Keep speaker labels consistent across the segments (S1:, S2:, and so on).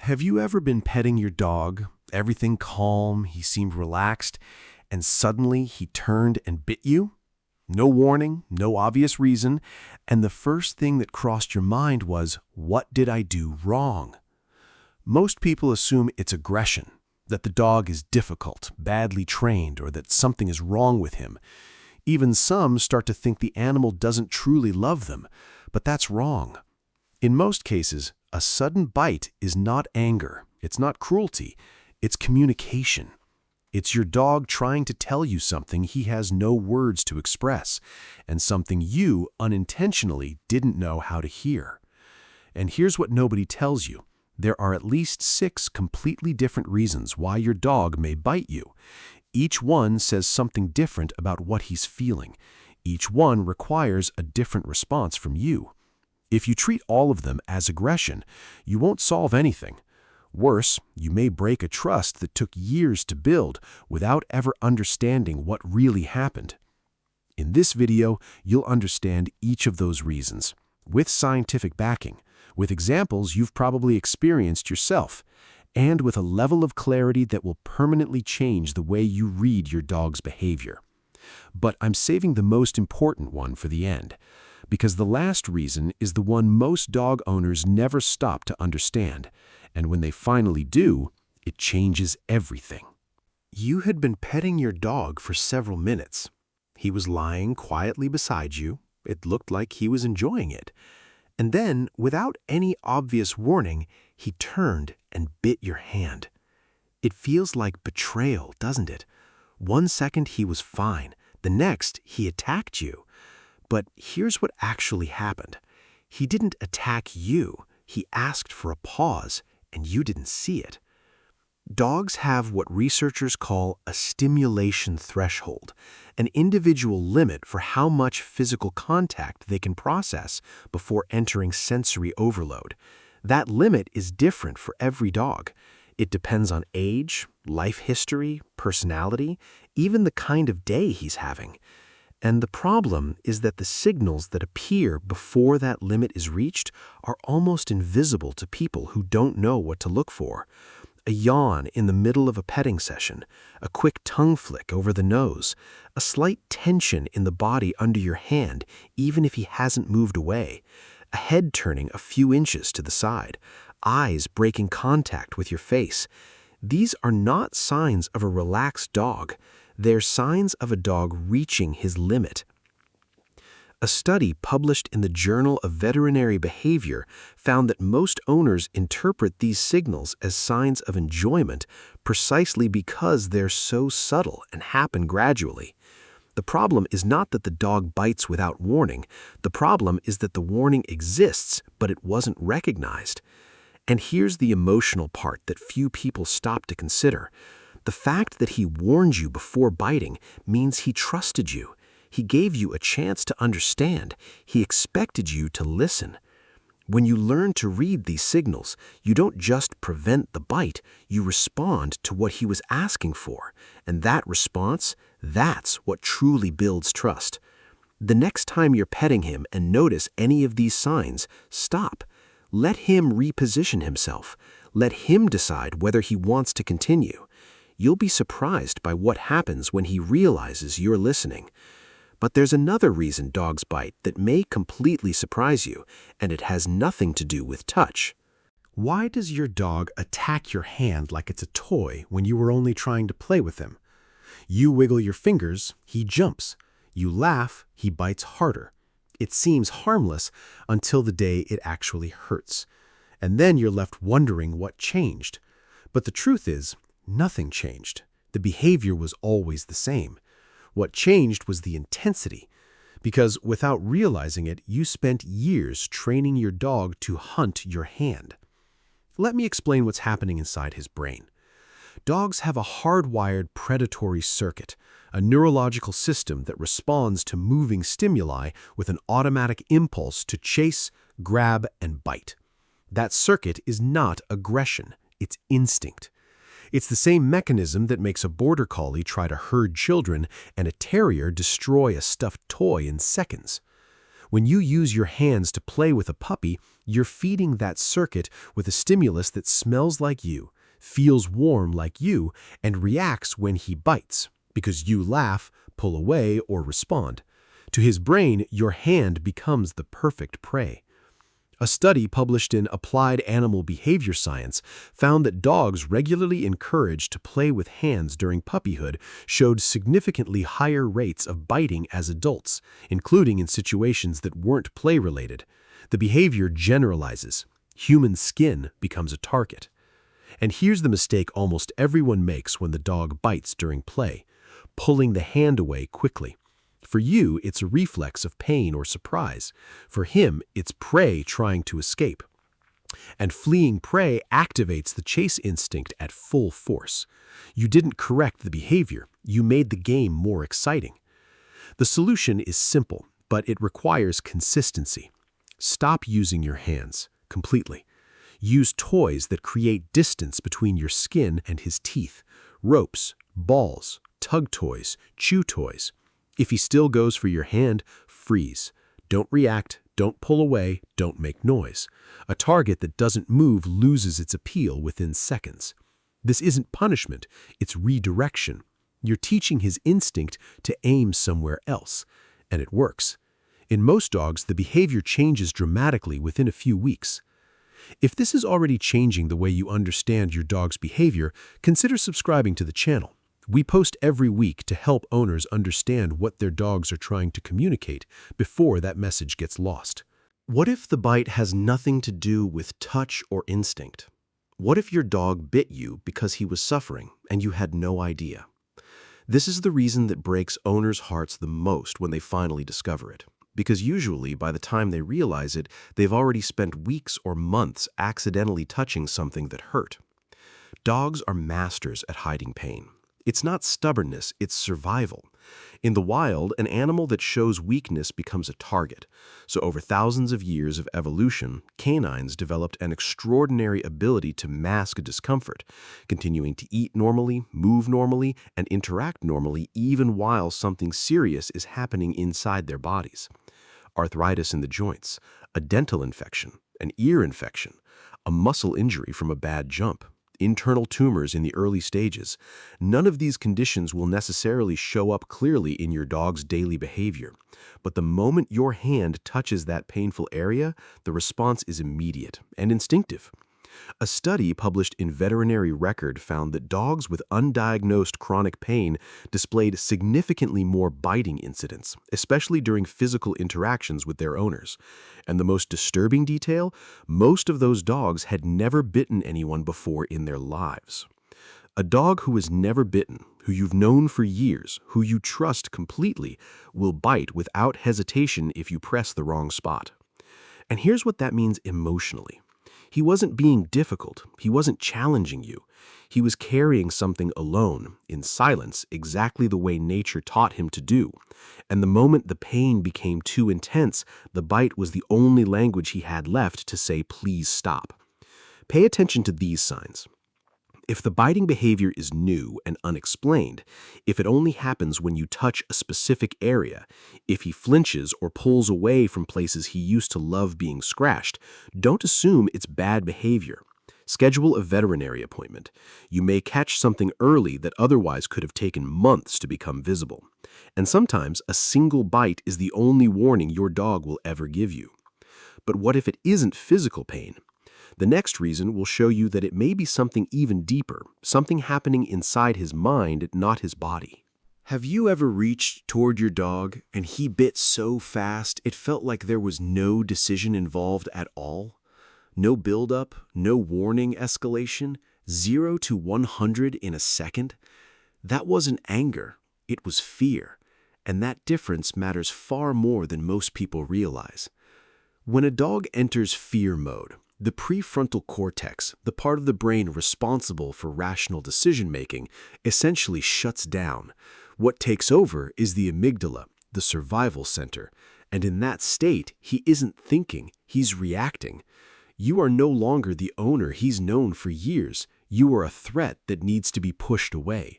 S1: Have you ever been petting your dog, everything calm, he seemed relaxed, and suddenly he turned and bit you? No warning, no obvious reason, and the first thing that crossed your mind was, what did I do wrong? Most people assume it's aggression, that the dog is difficult, badly trained, or that something is wrong with him. Even some start to think the animal doesn't truly love them, but that's wrong. In most cases, a sudden bite is not anger, it's not cruelty, it's communication. It's your dog trying to tell you something he has no words to express, and something you unintentionally didn't know how to hear. And here's what nobody tells you. There are at least 6 completely different reasons why your dog may bite you. Each one says something different about what he's feeling. Each one requires a different response from you. If you treat all of them as aggression, you won't solve anything. Worse, you may break a trust that took years to build without ever understanding what really happened. In this video, you'll understand each of those reasons, with scientific backing, with examples you've probably experienced yourself, and with a level of clarity that will permanently change the way you read your dog's behavior. But I'm saving the most important one for the end, because the last reason is the one most dog owners never stop to understand, and when they finally do, it changes everything. You had been petting your dog for several minutes. He was lying quietly beside you. It looked like he was enjoying it. And then, without any obvious warning, he turned and bit your hand. It feels like betrayal, doesn't it? One second he was fine. The next, he attacked you. But here's what actually happened. He didn't attack you. He asked for a pause, and you didn't see it. Dogs have what researchers call a stimulation threshold, an individual limit for how much physical contact they can process before entering sensory overload. That limit is different for every dog. It depends on age, life history, personality, even the kind of day he's having. And the problem is that the signals that appear before that limit is reached are almost invisible to people who don't know what to look for. A yawn in the middle of a petting session, a quick tongue flick over the nose, a slight tension in the body under your hand even if he hasn't moved away, a head turning a few inches to the side, eyes breaking contact with your face. These are not signs of a relaxed dog. They're signs of a dog reaching his limit. A study published in the Journal of Veterinary Behavior found that most owners interpret these signals as signs of enjoyment precisely because they're so subtle and happen gradually. The problem is not that the dog bites without warning. The problem is that the warning exists, but it wasn't recognized. And here's the emotional part that few people stop to consider. The fact that he warned you before biting means he trusted you. He gave you a chance to understand. He expected you to listen. When you learn to read these signals, you don't just prevent the bite, you respond to what he was asking for. And that response, that's what truly builds trust. The next time you're petting him and notice any of these signs, stop. Let him reposition himself. Let him decide whether he wants to continue. You'll be surprised by what happens when he realizes you're listening. But there's another reason dogs bite that may completely surprise you, and it has nothing to do with touch. Why does your dog attack your hand like it's a toy when you were only trying to play with him? You wiggle your fingers, he jumps. You laugh, he bites harder. It seems harmless until the day it actually hurts. And then you're left wondering what changed. But the truth is, nothing changed. The behavior was always the same. What changed was the intensity, because without realizing it, you spent years training your dog to hunt your hand. Let me explain what's happening inside his brain. Dogs have a hardwired predatory circuit, a neurological system that responds to moving stimuli with an automatic impulse to chase, grab, and bite. That circuit is not aggression, it's instinct. It's the same mechanism that makes a border collie try to herd children and a terrier destroy a stuffed toy in seconds. When you use your hands to play with a puppy, you're feeding that circuit with a stimulus that smells like you, feels warm like you, and reacts when he bites, because you laugh, pull away, or respond. To his brain, your hand becomes the perfect prey. A study published in Applied Animal Behavior Science found that dogs regularly encouraged to play with hands during puppyhood showed significantly higher rates of biting as adults, including in situations that weren't play-related. The behavior generalizes. Human skin becomes a target. And here's the mistake almost everyone makes when the dog bites during play: pulling the hand away quickly. For you, it's a reflex of pain or surprise. For him, it's prey trying to escape. And fleeing prey activates the chase instinct at full force. You didn't correct the behavior, you made the game more exciting. The solution is simple, but it requires consistency. Stop using your hands completely. Use toys that create distance between your skin and his teeth: ropes, balls, tug toys, chew toys. If he still goes for your hand, freeze. Don't react, don't pull away, don't make noise. A target that doesn't move loses its appeal within seconds. This isn't punishment, it's redirection. You're teaching his instinct to aim somewhere else, and it works. In most dogs, the behavior changes dramatically within a few weeks. If this is already changing the way you understand your dog's behavior, consider subscribing to the channel. We post every week to help owners understand what their dogs are trying to communicate before that message gets lost. What if the bite has nothing to do with touch or instinct? What if your dog bit you because he was suffering and you had no idea? This is the reason that breaks owners' hearts the most when they finally discover it. Because usually, by the time they realize it, they've already spent weeks or months accidentally touching something that hurt. Dogs are masters at hiding pain. It's not stubbornness, it's survival. In the wild, an animal that shows weakness becomes a target. So over thousands of years of evolution, canines developed an extraordinary ability to mask discomfort, continuing to eat normally, move normally, and interact normally even while something serious is happening inside their bodies. Arthritis in the joints, a dental infection, an ear infection, a muscle injury from a bad jump, internal tumors in the early stages. None of these conditions will necessarily show up clearly in your dog's daily behavior. But the moment your hand touches that painful area, the response is immediate and instinctive. A study published in Veterinary Record found that dogs with undiagnosed chronic pain displayed significantly more biting incidents, especially during physical interactions with their owners. And the most disturbing detail, most of those dogs had never bitten anyone before in their lives. A dog who is never bitten, who you've known for years, who you trust completely, will bite without hesitation if you press the wrong spot. And here's what that means emotionally. He wasn't being difficult. He wasn't challenging you. He was carrying something alone, in silence, exactly the way nature taught him to do. And the moment the pain became too intense, the bite was the only language he had left to say, "Please stop." Pay attention to these signs. If the biting behavior is new and unexplained, if it only happens when you touch a specific area, if he flinches or pulls away from places he used to love being scratched, don't assume it's bad behavior. Schedule a veterinary appointment. You may catch something early that otherwise could have taken months to become visible. And sometimes a single bite is the only warning your dog will ever give you. But what if it isn't physical pain? The next reason will show you that it may be something even deeper, something happening inside his mind, not his body. Have you ever reached toward your dog and he bit so fast it felt like there was no decision involved at all? No buildup, no warning escalation, 0 to 100 in a second? That wasn't anger, it was fear. And that difference matters far more than most people realize. When a dog enters fear mode, the prefrontal cortex, the part of the brain responsible for rational decision-making, essentially shuts down. What takes over is the amygdala, the survival center. And in that state, he isn't thinking, he's reacting. You are no longer the owner he's known for years. You are a threat that needs to be pushed away.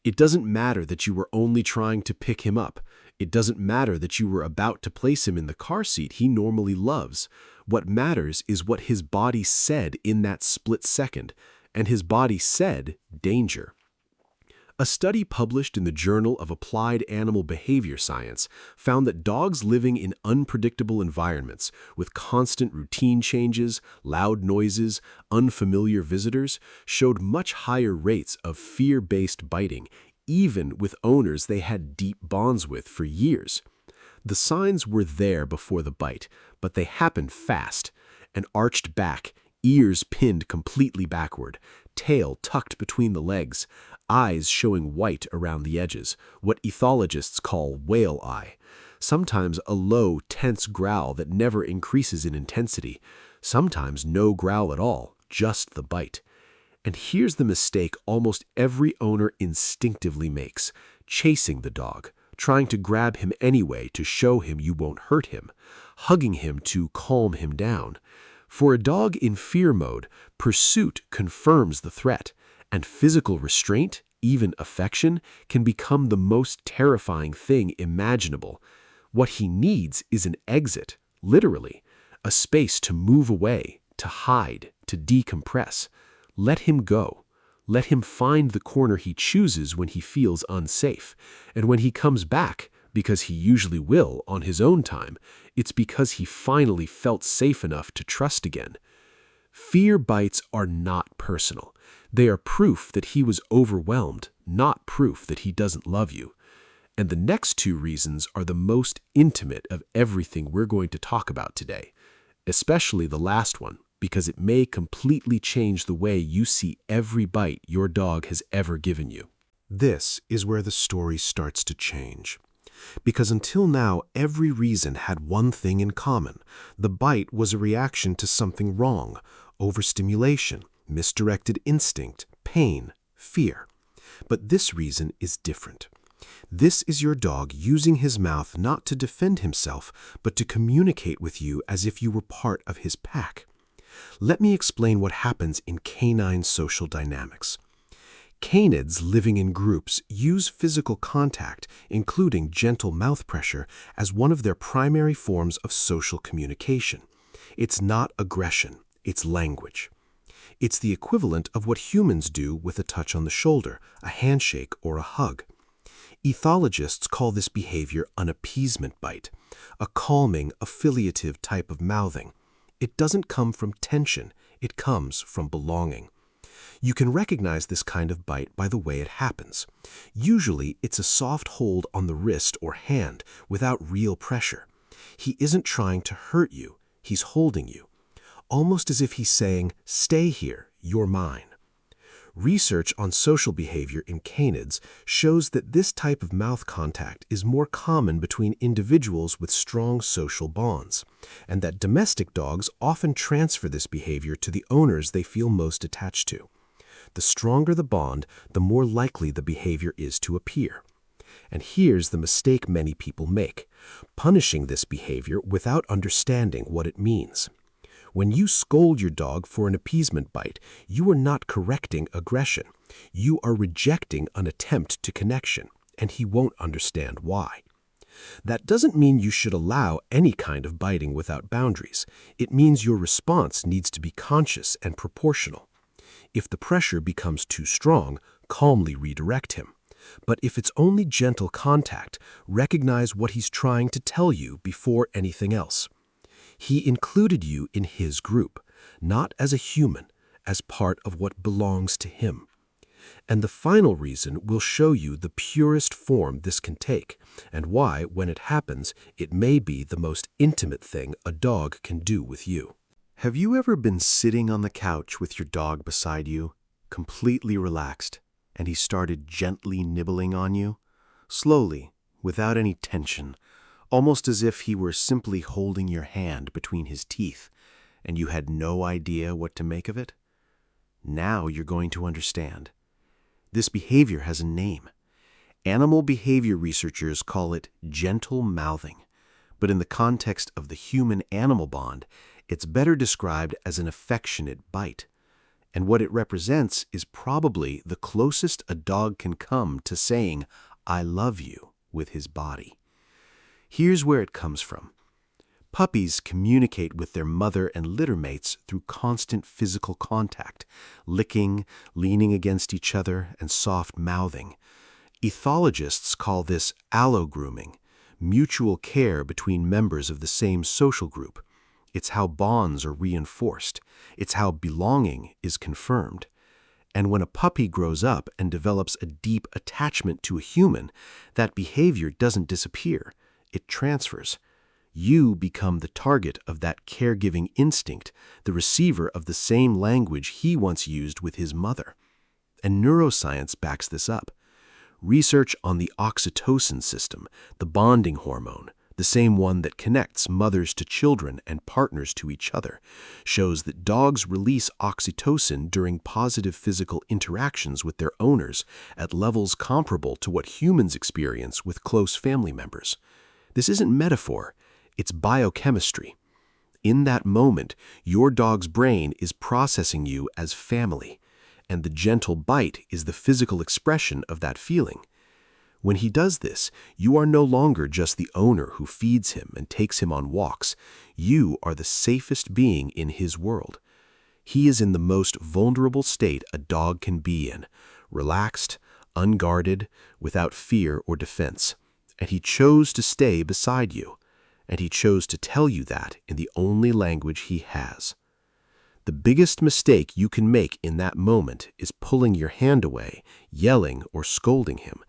S1: It doesn't matter that you were only trying to pick him up. It doesn't matter that you were about to place him in the car seat he normally loves. What matters is what his body said in that split second, and his body said danger. A study published in the Journal of Applied Animal Behavior Science found that dogs living in unpredictable environments with constant routine changes, loud noises, unfamiliar visitors showed much higher rates of fear-based biting, even with owners they had deep bonds with for years. The signs were there before the bite, but they happened fast. An arched back, ears pinned completely backward, tail tucked between the legs, eyes showing white around the edges, what ethologists call whale eye. Sometimes a low, tense growl that never increases in intensity. Sometimes no growl at all, just the bite. And here's the mistake almost every owner instinctively makes: chasing the dog, trying to grab him anyway to show him you won't hurt him, hugging him to calm him down. For a dog in fear mode, pursuit confirms the threat, and physical restraint, even affection, can become the most terrifying thing imaginable. What he needs is an exit, literally, a space to move away, to hide, to decompress. Let him go. Let him find the corner he chooses when he feels unsafe. And when he comes back, because he usually will on his own time, it's because he finally felt safe enough to trust again. Fear bites are not personal. They are proof that he was overwhelmed, not proof that he doesn't love you. And the next two reasons are the most intimate of everything we're going to talk about today, especially the last one, because it may completely change the way you see every bite your dog has ever given you. This is where the story starts to change. Because until now, every reason had one thing in common. The bite was a reaction to something wrong: overstimulation, misdirected instinct, pain, fear. But this reason is different. This is your dog using his mouth not to defend himself, but to communicate with you as if you were part of his pack. Let me explain what happens in canine social dynamics. Canids living in groups use physical contact, including gentle mouth pressure, as one of their primary forms of social communication. It's not aggression, it's language. It's the equivalent of what humans do with a touch on the shoulder, a handshake, or a hug. Ethologists call this behavior an appeasement bite, a calming, affiliative type of mouthing. It doesn't come from tension, it comes from belonging. You can recognize this kind of bite by the way it happens. Usually, it's a soft hold on the wrist or hand without real pressure. He isn't trying to hurt you, he's holding you, almost as if he's saying, "Stay here, you're mine." Research on social behavior in canids shows that this type of mouth contact is more common between individuals with strong social bonds, and that domestic dogs often transfer this behavior to the owners they feel most attached to. The stronger the bond, the more likely the behavior is to appear. And here's the mistake many people make: punishing this behavior without understanding what it means. When you scold your dog for an appeasement bite, you are not correcting aggression. You are rejecting an attempt to connection, and he won't understand why. That doesn't mean you should allow any kind of biting without boundaries. It means your response needs to be conscious and proportional. If the pressure becomes too strong, calmly redirect him. But if it's only gentle contact, recognize what he's trying to tell you before anything else. He included you in his group, not as a human, as part of what belongs to him. And the final reason will show you the purest form this can take, and why, when it happens, it may be the most intimate thing a dog can do with you. Have you ever been sitting on the couch with your dog beside you, completely relaxed, and he started gently nibbling on you? Slowly, without any tension, almost as if he were simply holding your hand between his teeth, and you had no idea what to make of it? Now you're going to understand. This behavior has a name. Animal behavior researchers call it gentle mouthing, but in the context of the human-animal bond, it's better described as an affectionate bite. And what it represents is probably the closest a dog can come to saying, "I love you," with his body. Here's where it comes from. Puppies communicate with their mother and litter mates through constant physical contact, licking, leaning against each other, and soft mouthing. Ethologists call this allogrooming, mutual care between members of the same social group. It's how bonds are reinforced. It's how belonging is confirmed. And when a puppy grows up and develops a deep attachment to a human, that behavior doesn't disappear. It transfers. You become the target of that caregiving instinct, the receiver of the same language he once used with his mother. And neuroscience backs this up. Research on the oxytocin system, the bonding hormone, the same one that connects mothers to children and partners to each other, shows that dogs release oxytocin during positive physical interactions with their owners at levels comparable to what humans experience with close family members. This isn't metaphor, it's biochemistry. In that moment, your dog's brain is processing you as family, and the gentle bite is the physical expression of that feeling. When he does this, you are no longer just the owner who feeds him and takes him on walks. You are the safest being in his world. He is in the most vulnerable state a dog can be in, relaxed, unguarded, without fear or defense. And he chose to stay beside you. And he chose to tell you that in the only language he has. The biggest mistake you can make in that moment is pulling your hand away, yelling or scolding him,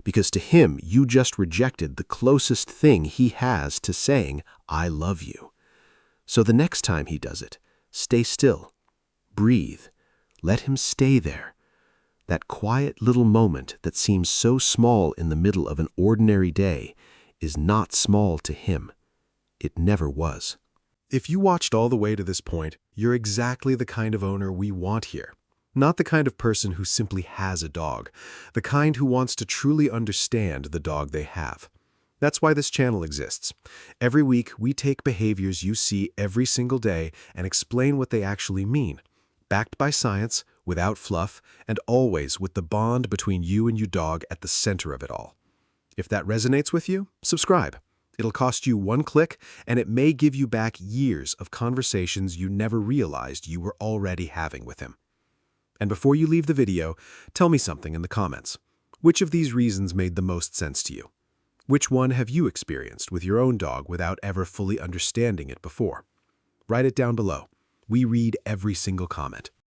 S1: because to him you just rejected the closest thing he has to saying, "I love you." So the next time he does it, stay still, breathe, let him stay there. That quiet little moment that seems so small in the middle of an ordinary day is not small to him. It never was. If you watched all the way to this point, you're exactly the kind of owner we want here. Not the kind of person who simply has a dog, the kind who wants to truly understand the dog they have. That's why this channel exists. Every week, we take behaviors you see every single day and explain what they actually mean, backed by science, without fluff, and always with the bond between you and your dog at the center of it all. If that resonates with you, subscribe. It'll cost you one click, and it may give you back years of conversations you never realized you were already having with him. And before you leave the video, tell me something in the comments. Which of these reasons made the most sense to you? Which one have you experienced with your own dog without ever fully understanding it before? Write it down below. We read every single comment.